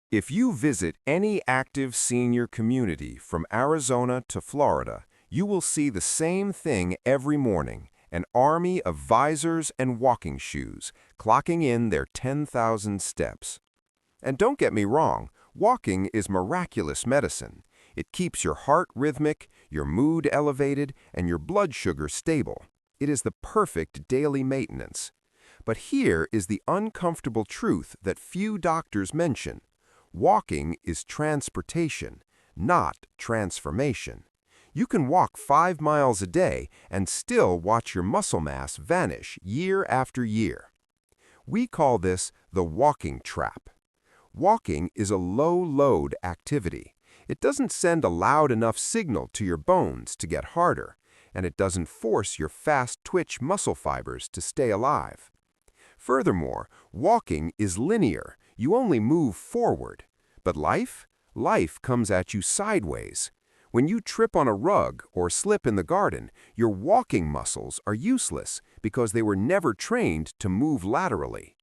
If you visit any active senior community from Arizona to Florida, you will see the same thing every morning, an army of visors and walking shoes, clocking in their 10,000 steps. And don't get me wrong, walking is miraculous medicine. It keeps your heart rhythmic, your mood elevated, and your blood sugar stable. It is the perfect daily maintenance. But here is the uncomfortable truth that few doctors mention. Walking is transportation, not transformation. You can walk 5 miles a day and still watch your muscle mass vanish year after year. We call this the walking trap. Walking is a low-load activity. It doesn't send a loud enough signal to your bones to get harder, and it doesn't force your fast-twitch muscle fibers to stay alive. Furthermore, walking is linear. You only move forward. But life comes at you sideways. When you trip on a rug or slip in the garden, your walking muscles are useless because they were never trained to move laterally.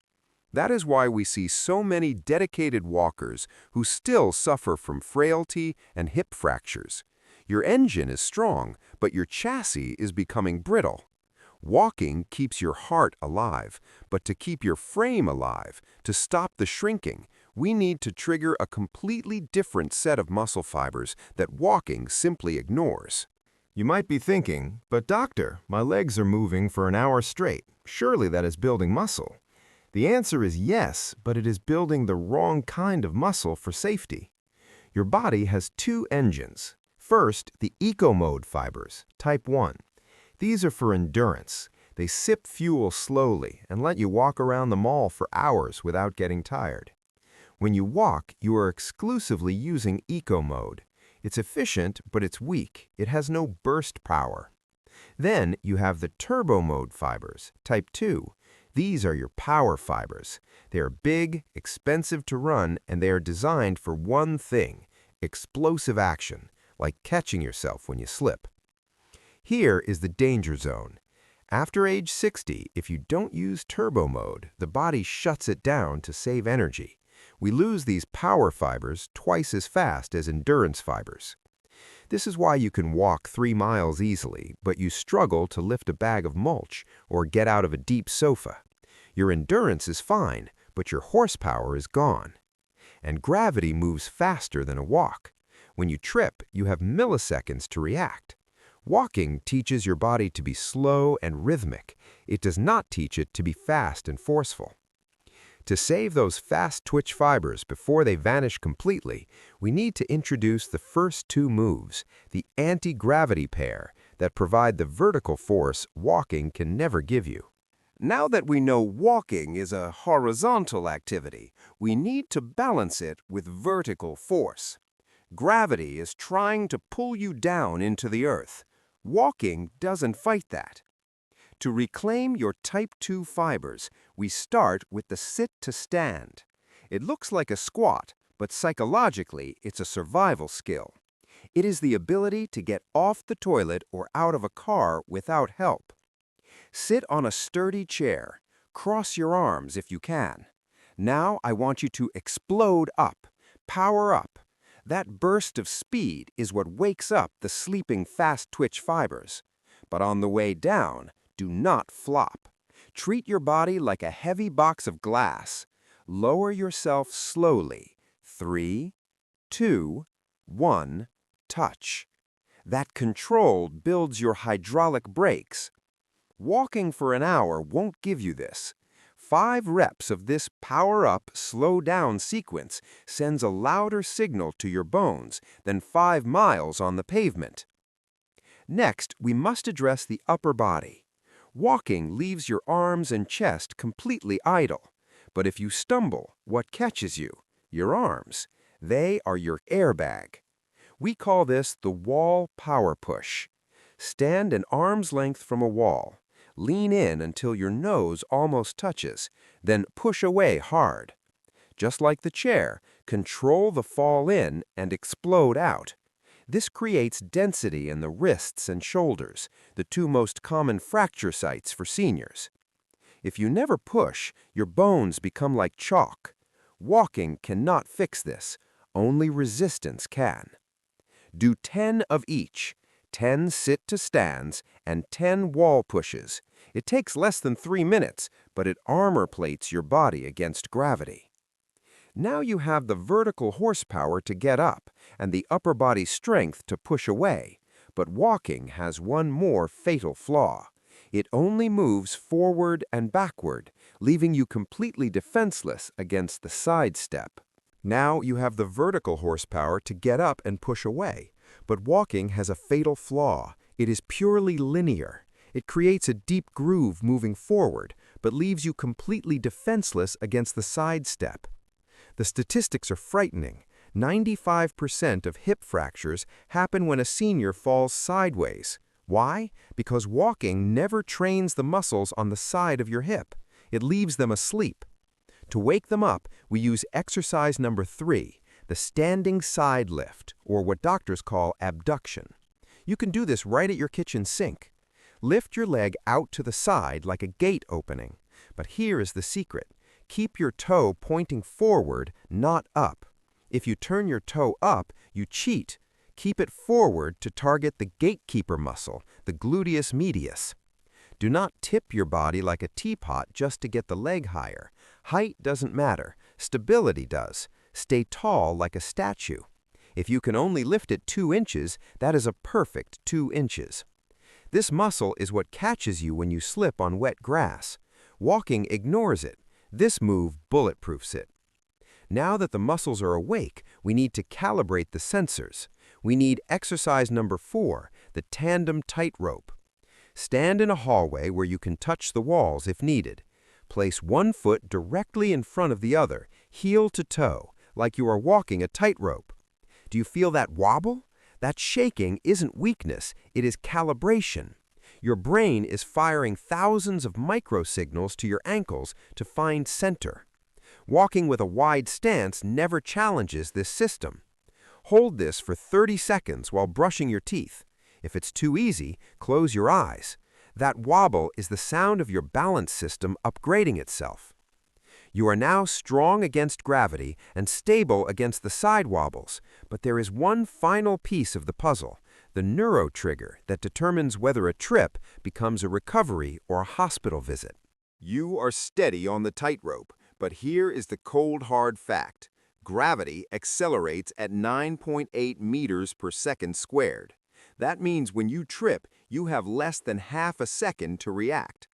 That is why we see so many dedicated walkers who still suffer from frailty and hip fractures. Your engine is strong, but your chassis is becoming brittle. Walking keeps your heart alive, but to keep your frame alive, to stop the shrinking, we need to trigger a completely different set of muscle fibers that walking simply ignores. You might be thinking, but doctor, my legs are moving for an hour straight. Surely that is building muscle. The answer is yes, but it is building the wrong kind of muscle for safety. Your body has two engines. First, the eco-mode fibers, type 1. These are for endurance. They sip fuel slowly and let you walk around the mall for hours without getting tired. When you walk, you are exclusively using eco mode. It's efficient, but it's weak. It has no burst power. Then you have the turbo mode fibers, type 2. These are your power fibers. They are big, expensive to run, and they are designed for one thing: explosive action, like catching yourself when you slip. Here is the danger zone. After age 60, if you don't use turbo mode, the body shuts it down to save energy. We lose these power fibers twice as fast as endurance fibers. This is why you can walk 3 miles easily, but you struggle to lift a bag of mulch or get out of a deep sofa. Your endurance is fine, but your horsepower is gone. And gravity moves faster than a walk. When you trip, you have milliseconds to react. Walking teaches your body to be slow and rhythmic. It does not teach it to be fast and forceful. To save those fast twitch fibers before they vanish completely, we need to introduce the first two moves, the anti-gravity pair, that provide the vertical force walking can never give you. Now that we know walking is a horizontal activity, we need to balance it with vertical force. Gravity is trying to pull you down into the earth. Walking doesn't fight that. To reclaim your type 2 fibers, we start with the sit to stand. It looks like a squat, but psychologically it's a survival skill. It is the ability to get off the toilet or out of a car without help. Sit on a sturdy chair. Cross your arms if you can. Now I want you to explode up, power up. That burst of speed is what wakes up the sleeping fast-twitch fibers. But on the way down, do not flop. Treat your body like a heavy box of glass. Lower yourself slowly. 3, 2, 1, touch. That control builds your hydraulic brakes. Walking for an hour won't give you this. 5 reps of this power-up, slow-down sequence sends a louder signal to your bones than 5 miles on the pavement. Next, we must address the upper body. Walking leaves your arms and chest completely idle. But if you stumble, what catches you? Your arms. They are your airbag. We call this the wall power push. Stand an arm's length from a wall. Lean in until your nose almost touches, then push away hard. Just like the chair, control the fall in and explode out. This creates density in the wrists and shoulders, the two most common fracture sites for seniors. If you never push, your bones become like chalk. Walking cannot fix this. Only resistance can. Do 10 of each, 10 sit-to-stands and 10 wall pushes. It takes less than 3 minutes, but it armor plates your body against gravity. Now you have the vertical horsepower to get up and the upper body strength to push away. But walking has one more fatal flaw. It only moves forward and backward, leaving you completely defenseless against the side step. Now you have the vertical horsepower to get up and push away. But walking has a fatal flaw. It is purely linear. It creates a deep groove moving forward, but leaves you completely defenseless against the side step. The statistics are frightening. 95% of hip fractures happen when a senior falls sideways. Why? Because walking never trains the muscles on the side of your hip. It leaves them asleep. To wake them up, we use exercise number 3, the standing side lift, or what doctors call abduction. You can do this right at your kitchen sink. Lift your leg out to the side like a gate opening. But here is the secret. Keep your toe pointing forward, not up. If you turn your toe up, you cheat. Keep it forward to target the gatekeeper muscle, the gluteus medius. Do not tip your body like a teapot just to get the leg higher. Height doesn't matter. Stability does. Stay tall like a statue. If you can only lift it 2 inches, that is a perfect 2 inches. This muscle is what catches you when you slip on wet grass. Walking ignores it. This move bulletproofs it. Now that the muscles are awake, we need to calibrate the sensors. We need exercise number 4, the tandem tightrope. Stand in a hallway where you can touch the walls if needed. Place one foot directly in front of the other, heel to toe, like you are walking a tightrope. Do you feel that wobble? That shaking isn't weakness, it is calibration. Your brain is firing thousands of microsignals to your ankles to find center. Walking with a wide stance never challenges this system. Hold this for 30 seconds while brushing your teeth. If it's too easy, close your eyes. That wobble is the sound of your balance system upgrading itself. You are now strong against gravity and stable against the side wobbles, but there is one final piece of the puzzle, the neurotrigger that determines whether a trip becomes a recovery or a hospital visit. You are steady on the tightrope, but here is the cold hard fact. Gravity accelerates at 9.8 meters per second squared. That means when you trip, you have less than half a second to react.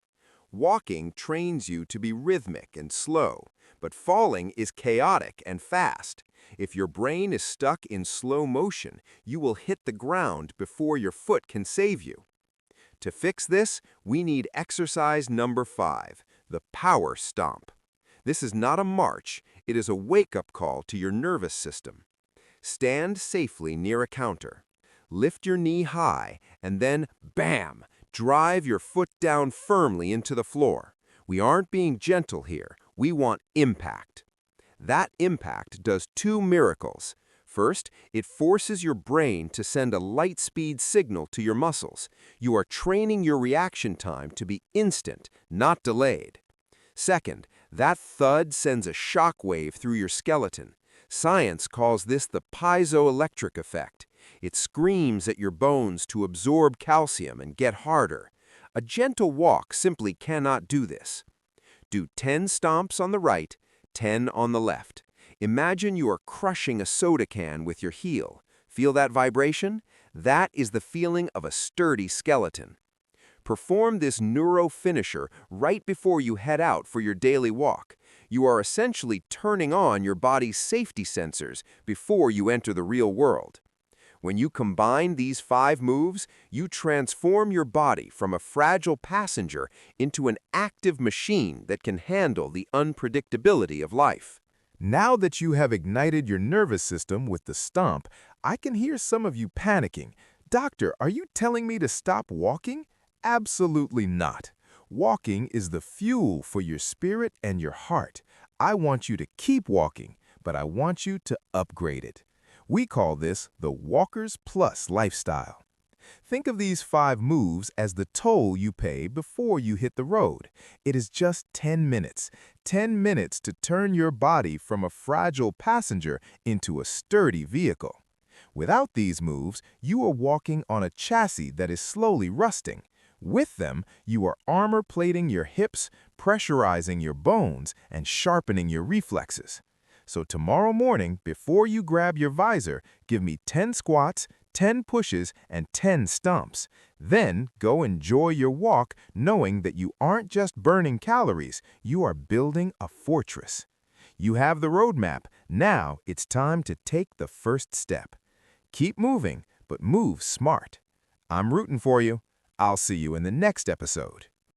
Walking trains you to be rhythmic and slow, but falling is chaotic and fast. If your brain is stuck in slow motion, you will hit the ground before your foot can save you. To fix this, we need exercise number 5, the power stomp. This is not a march, it is a wake-up call to your nervous system. Stand safely near a counter. Lift your knee high, and then, bam! Drive your foot down firmly into the floor. We aren't being gentle here. We want impact. That impact does 2 miracles. First, it forces your brain to send a light-speed signal to your muscles. You are training your reaction time to be instant, not delayed. Second, that thud sends a shock wave through your skeleton. Science calls this the piezoelectric effect. It screams at your bones to absorb calcium and get harder. A gentle walk simply cannot do this. Do 10 stomps on the right, 10 on the left. Imagine you are crushing a soda can with your heel. Feel that vibration? That is the feeling of a sturdy skeleton. Perform this neuro finisher right before you head out for your daily walk. You are essentially turning on your body's safety sensors before you enter the real world. When you combine these 5 moves, you transform your body from a fragile passenger into an active machine that can handle the unpredictability of life. Now that you have ignited your nervous system with the stomp, I can hear some of you panicking. Doctor, are you telling me to stop walking? Absolutely not. Walking is the fuel for your spirit and your heart. I want you to keep walking, but I want you to upgrade it. We call this the Walkers Plus lifestyle. Think of these 5 moves as the toll you pay before you hit the road. It is just 10 minutes. 10 minutes to turn your body from a fragile passenger into a sturdy vehicle. Without these moves, you are walking on a chassis that is slowly rusting. With them, you are armor plating your hips, pressurizing your bones, and sharpening your reflexes. So tomorrow morning, before you grab your visor, give me 10 squats, 10 pushes, and 10 stomps. Then go enjoy your walk knowing that you aren't just burning calories, you are building a fortress. You have the roadmap. Now it's time to take the first step. Keep moving, but move smart. I'm rooting for you. I'll see you in the next episode.